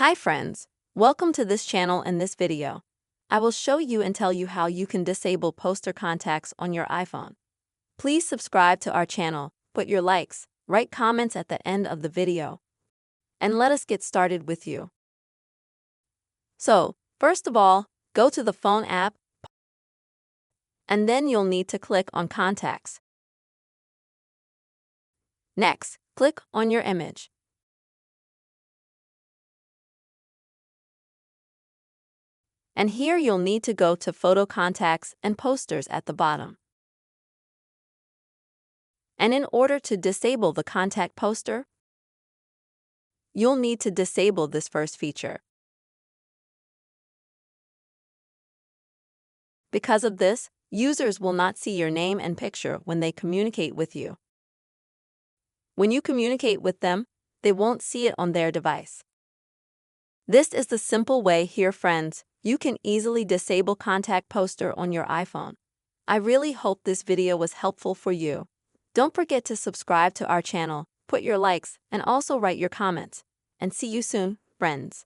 Hi friends, welcome to this channel. In this video, I will show you and tell you how you can disable poster contacts on your iPhone. Please subscribe to our channel, put your likes, write comments at the end of the video, and let us get started with you. So, first of all, go to the phone app, and then you'll need to click on Contacts. Next, click on your image. And here you'll need to go to Photo Contacts and Posters at the bottom. And in order to disable the contact poster, you'll need to disable this first feature. Because of this, users will not see your name and picture when they communicate with you. When you communicate with them, they won't see it on their device. This is the simple way here, friends. You can easily disable contact poster on your iPhone. I really hope this video was helpful for you. Don't forget to subscribe to our channel, put your likes, and also write your comments. And see you soon, friends.